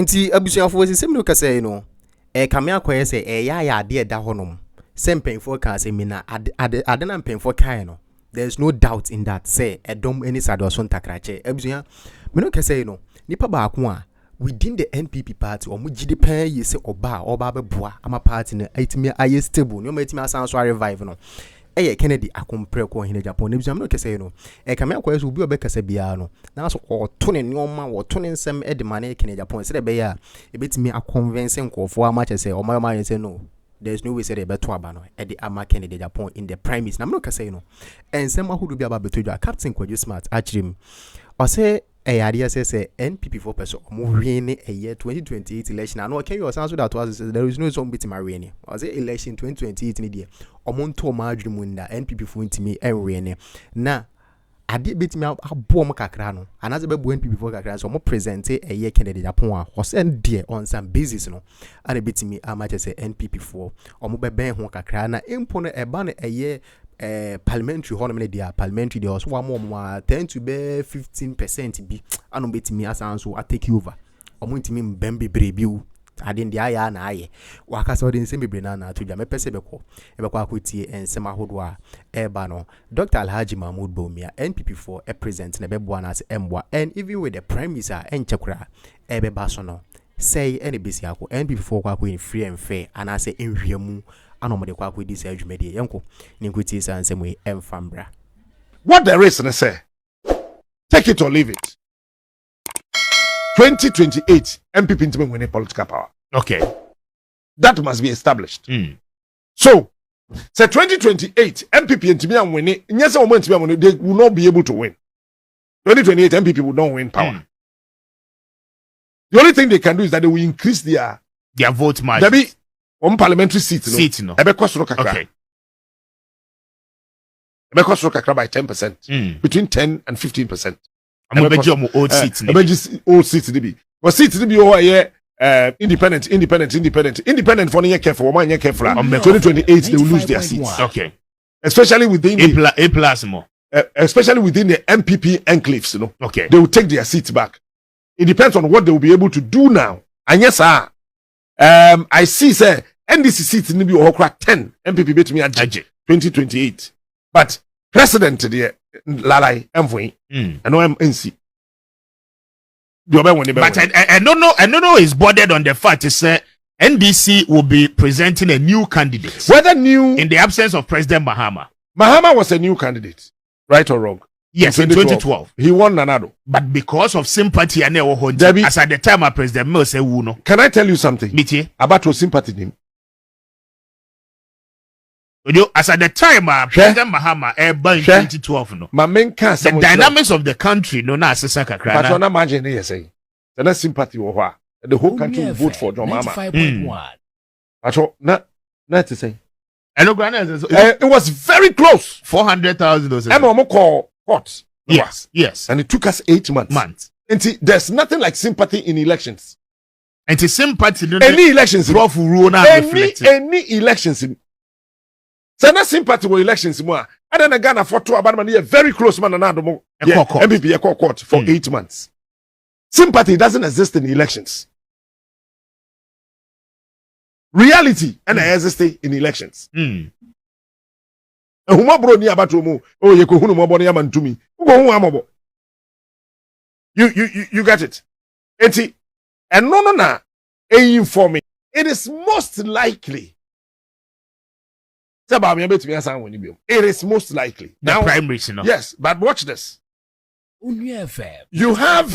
Inti abusuafo se sɛm no ka sɛ no kame akɔyɛ sɛ ya ade da honom sɛ mpɛnfo ka sɛ mina ade na mpɛnfo kan no there's no doubt in that say edom any side or son takrache abusua me no ka sɛ no nipa baako a within the NPP party omo gidi pan yi sɛ oba beboa ama party no itimi aye stable no matimi asan so revive no Kennedy Agyapong ko hine Japan nebusua me no ka sɛ no kame akɔyɛ sɛ obi obɛkasa bia no na so ɔto ne nneoma wɔto ne nsɛm de ma ne Kennedy Agyapong sɛ de be ya ebetimi a convince nkɔfo ama kyɛ sɛ ɔma yɛ sɛ no there's no way say they beto aba no e de ama Kennedy Agyapong in the premise na me no ka say no ensem ahudu bi aba beto dwa captain Kwadwo Smart achrim o say yade say NPP for person omo win a year 2028 election and o can you sound so that was there is no some bit my win o say election 2028 ni dia omo nto ma adwemu nda NPP for ntimi win na ade betimi abo mo kakra no anaze bebu NPP for kakra so mo present a year Kennedy Agyapong a send there on some basis no and betimi amache say NPP for omo beben ho kakra na impo no eba no a year parliamentary hono me dia parliamentary there so wa 10 to be 15% bi ano betimi asan so take over omo ntimi mbem bebre biu ade ndi aya na aye wakasa ode nsem bebre na na atodwa mepese bekọ akotie ensem ahodo a eba no Dr. Alhaji Mahmoud Bawumia NPP4 present na beboa na ase emboa and even with the prime minister enchekura ebeba so no say any bisi akọ NPP4 kwa in free and fair and ase enhwemu anomode kwa akọ di say adwumade yenko ninkuti sa nsem we emfambra what there is na say take it or leave it 2028 MPP intime win political power. Okay. That must be established. So, say 2028 MPP intime win it. Yes, they will not be able to win. 2028 MPP will not win power. The only thing they can do is that they will increase their vote margin. There be one parliamentary seat. No. Okay. By 10%. Between 10 and 15%. I'm going to be old seats. Old seats to be. But seats to be over here. Independent for the careful. 2028 they will lose their seats. Okay. Especially within A plus more. Especially within the MPP enclaves, you know. Okay. They will take their seats back. It depends on what they will be able to do now. And yes, sir. I see, sir. NDC seats need to be 10 MPP bet me at 2028. But president there. Lalai MV and no MNC. But I don't know is bordered on the fact that NDC will be presenting a new candidate. Whether new in the absence of President Mahama. Mahama was a new candidate, right or wrong? Yes, in 2012. He won Nanado. But because of sympathy and as at the time of President Mel say no. Can I tell you something? About your sympathy him? As at the time, President Mahama in 2012, no. The dynamics of the country, no, na asesa kakra. But you imagine here say, the sympathy over the whole country will vote for John Mahama. Not to say. It was very close. 400,000. I'm call court. Yes. And it took us 8 months. And there's nothing like sympathy in elections. And the sympathy, any elections, any elections. So na sympathy with elections more. I don't Ghana for two about a very close man and MPP court for 8 months. Sympathy doesn't exist in elections. Reality and exist in elections. You get it. And no. Inform me. It is most likely. It is most likely. Now, primary, you know. Yes, but watch this. You have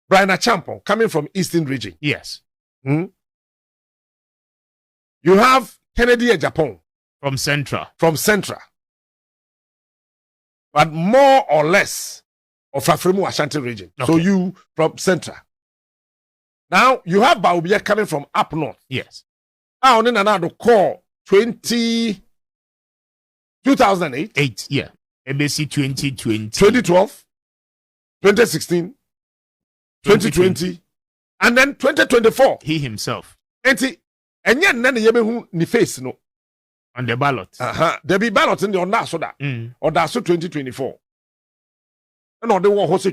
Brian Agyapong coming from Eastern region. Yes. You have Kennedy Agyapong from Central. But more or less of Afrimu Ashanti region. Okay. So you from Central. Now you have Bawumia coming from up north. Yes. Now, to call 2008. Yeah. ABC 2020. 2012. 2016. 2020. And then 2024. He himself. And then ni face no. On the ballot. There be ballot in the on that so that. Or that's 2024. And on the war horse.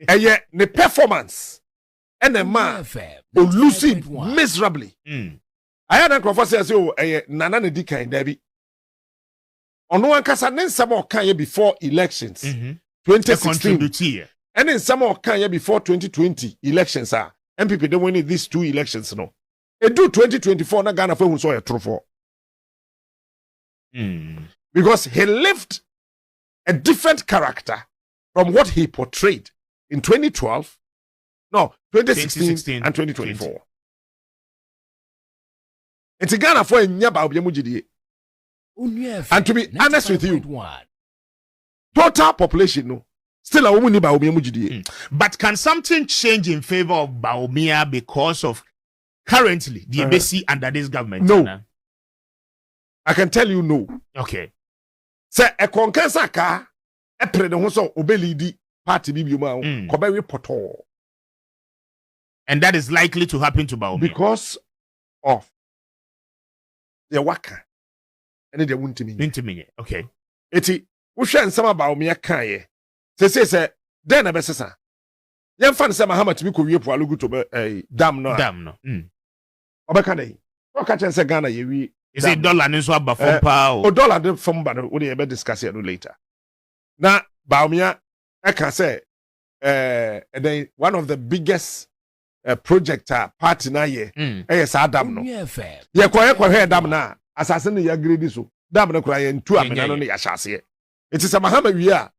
the performance and a man who lose it miserably. I had a conversation say, oh, Nana ne di kind Debbie. On one kasa nen some more kind before elections, 2016, and then some more kind before 2020 elections are MPP don't win these two elections no. They do 2024 na Ghana for who saw a true for. Because he lived a different character from what he portrayed in 2012, no, 2016 and 2024. It's a Ghana for a nyaba obiyamujidi. And to be honest with you, total population no still a woman ni Bawumia. But can something change in favor of Bawumia because of currently the embassy under this government? No. I can tell you no. Okay. Say a conkensa ka e pre de ho so obelidi party bibi ma ko be poto. And that is likely to happen to Bawumia because of the waka and the wuntimi. Okay. Eti wo hwe nsama Bawumia kan ye. Say den na be sesa. Yem fan say Mahama timi ko wie po alugu to dam no. Obeka dey. O ka chen say Ghana ye wi. Is it dollar and so about from power? Dollar the from bano we dey discuss it later. Now Bawumia I can say then one of the biggest project party na ye sa dam no. Ye kwa he dam na asase no ya grade so. Dam no kura ye ntu amena no ya hyase. It is a Mahama wi a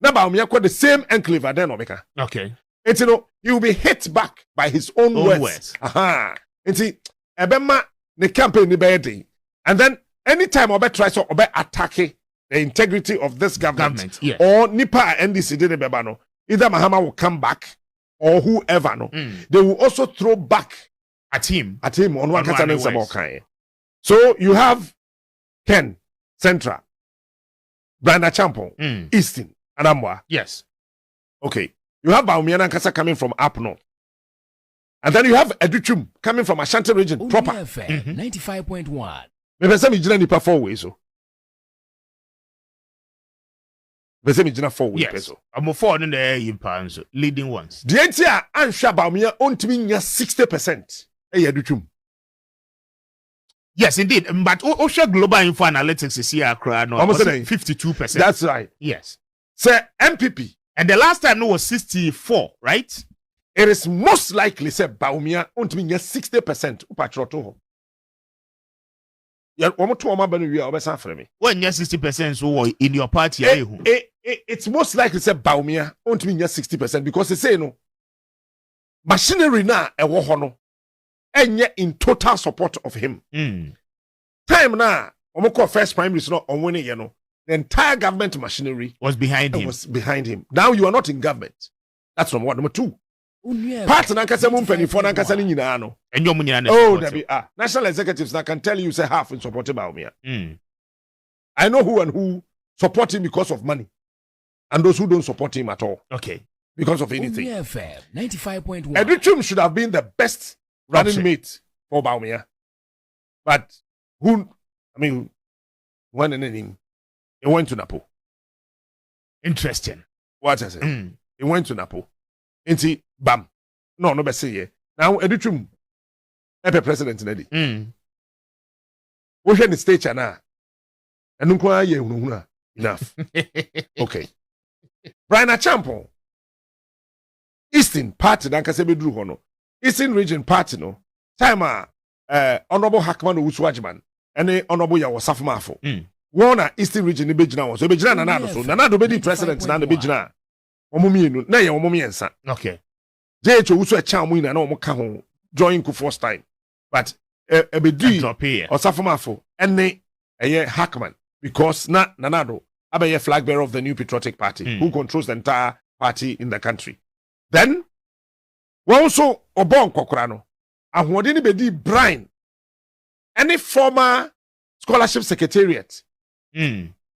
na Bawumia kwa the same enclave then obeka. Okay. It's you know he will be hit back by his own words. Aha. It's ebema the campaign ni be. And then anytime Obe tries to attack the integrity of this government yeah. or Nipa and NDC did no, either Mahama will come back or whoever no, they will also throw back at him on one kind. So you have Ken Central, Brian Agyapong, Eastern, and Amwa. Yes. Okay. You have Bawumia and Kasa coming from up north. And then you have Educhum coming from Ashanti region proper. 95.1. Maybe some jina nipa 4 ways so. Maybe some jina 4 ways peso. I'm 4 in the air in leading ones. The entire answer Bawumia ontimi nya 60%. Educhum. Yes, indeed. But Osha Global Info Analytics is here, almost 52%. That's right. Yes. Say MPP. And the last time it was 64, right? It is most likely say Bawumia ontimi nya 60% upatroto. Yeah, when you when you're 60% so in your party, it's most likely say Bawumia won't mean 60% because they say no machinery na e wo ho no enye in total support of him. Time na omoko first prime minister no on winning no the entire government machinery was behind him. Now you are not in government. That's number 1. Number 2. Part na nkasa mu mpanifo na nkasa ni nyina no. Enyo mu nyina na. Oh, there be national executives that can tell you say half in support Bawumia. I know who and who support him because of money, and those who don't support him at all. Okay. Because of anything. 95.1. Educhum should have been the best running mate for Bawumia, but when the name he went to Napo. Interesting. What I say? He went to Napo. Inti bam. No be say ye. Now Educhum epe president Nedi. Wo hwe ni stage na. Enu nko aye hunhuna. Enough. Okay. Brian Agyapong. Eastern party dan kase bedru ho no. Eastern region party no. Time honorable Hackman Owusu-Agyeman ene honorable Yawo Safomafo. Wona Eastern region ni begina won. So begina na so. Na do be di president na do begina. Omomienu na ye omomiensa. Okay. JH Owusu echa mu ina na omo ka ho join ku first time. But ebedi Osafomafo ene Hackman because na nanado abaye flag bearer of the new patriotic party who controls the entire party in the country. Then we also obon kokora no ahode ni bedi Brian any former scholarship secretariat.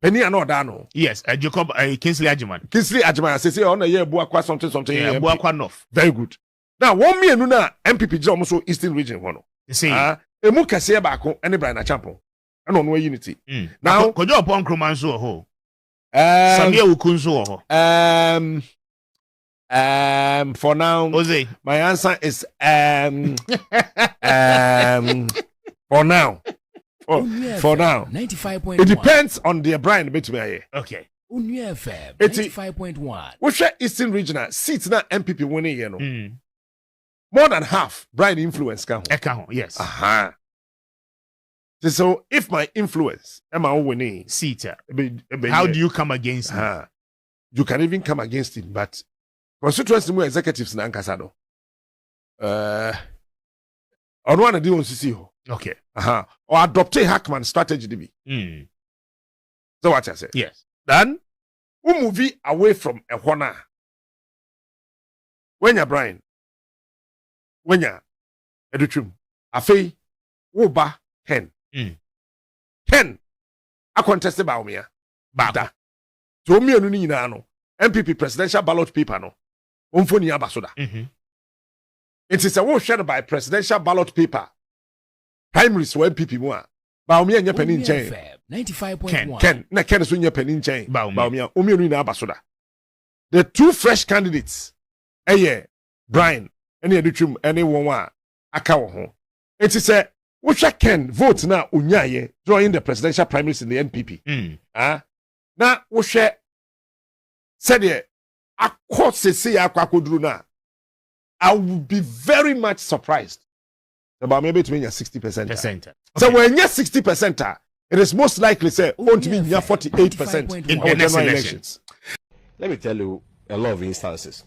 Penny and Odano. Yes, Jacob Kingsley Agyapong. Kingsley Agyapong say on a year Buakwa something. Yeah, Buakwa North. Very good. Now 1 million na MPP just almost Eastern region one. You see. Emu kase baako any Brian Agyapong. And on way unity. Now Kojo Pon Kromanso ho. Samia Ukunso ho. For now, Jose. my answer is for now. For now. 95.1. It depends on the brand bit me. Okay. Unia FM 95.1. Which Eastern Regional seats na MPP winning, you know. More than half brand influence can. Yes. So if my influence am I winning seat, how do you come against him? You can even come against him, but constituency more executives na ankasado. On one of the ones you see. Okay. Or adopt a Hackman strategy to be. So what I say? Yes. Then we move away from a corner. When you're Brian, when you're Edutrum, Afe, Woba, 10. 10. I contested Bawumia. Bada. So me and no MPP presidential ballot paper no. Umfoni abasoda. It is a war shared by presidential ballot paper. Primaries for MPP more. Bawumia nya penin chain. 95.1. Ken na Ken so nya penin chain. Bawumia omienu na abasoda. The two fresh candidates, Brian, any Edutrum, any one aka wo ho. It is a which Ken vote na unyaye during the presidential primaries in the NPP. Na wo hwe said akọ sese akwakoduru na I would be very much surprised about maybe to mean 60%. So when you're 60%, it is most likely say won't mean 48% in the general elections. Let me tell you a lot of instances.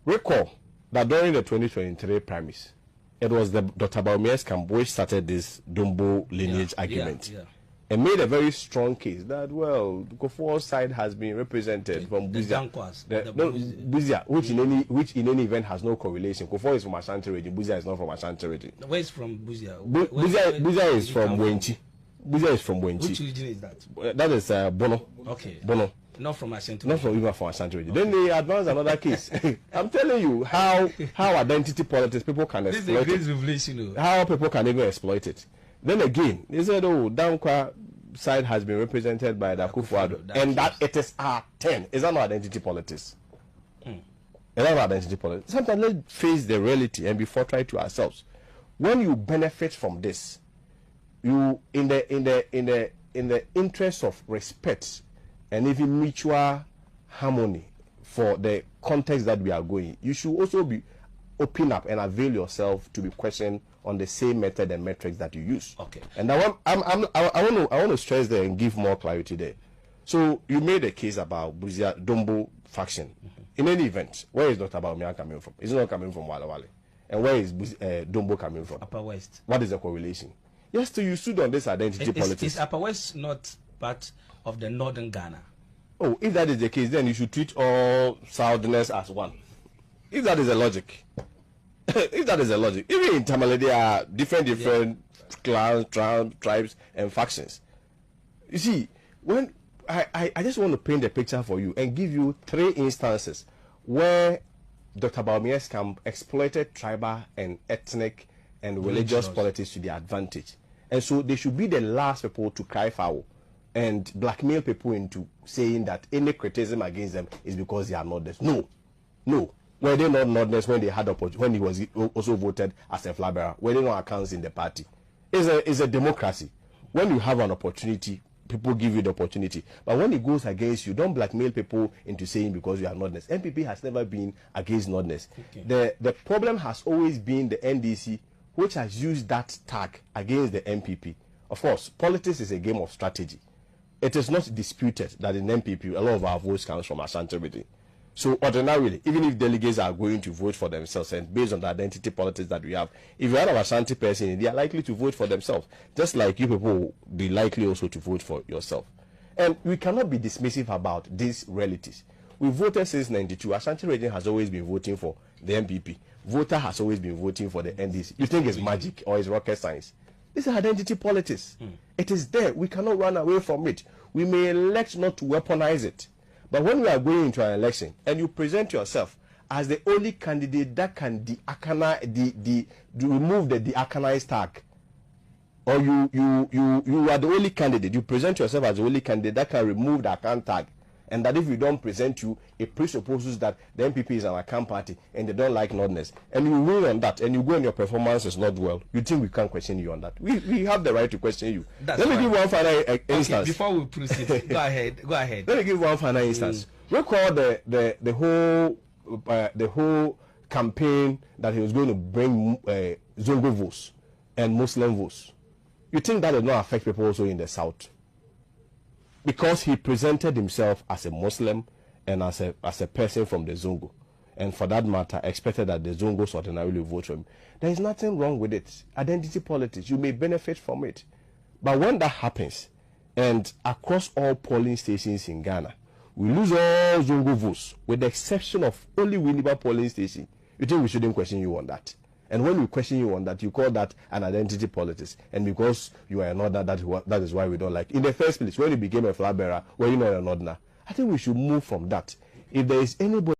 Recall that during the 2023 primaries, it was the Dr. Bawumia's camp which started this Dumbo lineage argument. And made a very strong case that, well, the Kofo's side has been represented from Buzia. Buzia, which in any event has no correlation. Kofo is from Ashanti region, Buzia is not from Ashanti region. Where is from Buzia? Buzia is from Wenchi. Buzia is from Wenchi. Which region is that? That is Bono. Okay. Bono. Not from Ashanti. Not from even from Ashanti region. Then they advance another case. I'm telling you how identity politics people can exploit this is a great revelation. How people can even exploit it. Then again, they said, oh, Dankwa side has been represented by the Akufo-Addo, and that it is our 10. Is that not identity politics? Is that not identity politics? Sometimes let's face the reality and be forthright to ourselves. When you benefit from this, you in the interest of respect and even mutual harmony for the context that we are going, you should also be open up and avail yourself to be questioned on the same method and metrics that you use. Okay. And I want to stress there and give more clarity there. So you made a case about Buzia Dombo faction. In any event, where is Dr. Bawumia coming from? Is it not coming from Wale Wale? And where is Dombo coming from? Upper West. What is the correlation? Yes, so you stood on this identity politics. Is Upper West not part of the northern Ghana? Oh, if that is the case, then you should treat all Southerners as one. If that is a logic. If that is a logic, even in Tamale there are different clans, tribes, and factions. You see, when I just want to paint a picture for you and give you 3 instances where Dr. Bawumia's camp exploited tribal and ethnic and religious politics to their advantage, and so they should be the last people to cry foul and blackmail people into saying that any criticism against them is because they are not this. No. Were they not nordness when they had when he was also voted as a flag bearer? Were they not accounts in the party? It's a democracy. When you have an opportunity, people give you the opportunity. But when it goes against you, don't blackmail people into saying because you are nordness. MPP has never been against nordness. Okay. The problem has always been the NDC, which has used that tag against the MPP. Of course, politics is a game of strategy. It is not disputed that in MPP, a lot of our votes comes from Ashanti region. So ordinarily, even if delegates are going to vote for themselves and based on the identity politics that we have, if you have an Ashanti person, they are likely to vote for themselves, just like you people will be likely also to vote for yourself. And we cannot be dismissive about these realities. We voted since 92. Ashanti region has always been voting for the MPP. Voter has always been voting for the NDC. You think it's magic or it's rocket science? This is identity politics. It is there. We cannot run away from it. We may elect not to weaponize it. But when we are going into an election and you present yourself as the only candidate that can remove the deaconized tag, or you are the only candidate, you present yourself as the only candidate that can remove the account tag And that if we don't present you, it presupposes that the MPP is our camp party and they don't like Northerners. And you win on that, and you go and your performance is not well. You think we can't question you on that? We have the right to question you. Let me give one final instance. Before we proceed, go ahead. Go ahead. Let me give one final instance. Recall the whole campaign that he was going to bring Zongo votes and Muslim votes. You think that did not affect people also in the south? Because he presented himself as a Muslim and as a person from the Zongo, and for that matter expected that the Zongos ordinarily vote for him. There is nothing wrong with it. Identity politics, you may benefit from it. But when that happens, and across all polling stations in Ghana, we lose all Zongo votes with the exception of only Winneba polling station, you think we shouldn't question you on that? And when we question you on that, you call that an identity politics. And because you are a northerner, that is why we don't like. In the first place, when you became a flag bearer, were you not a northerner? I think we should move from that. If there is anybody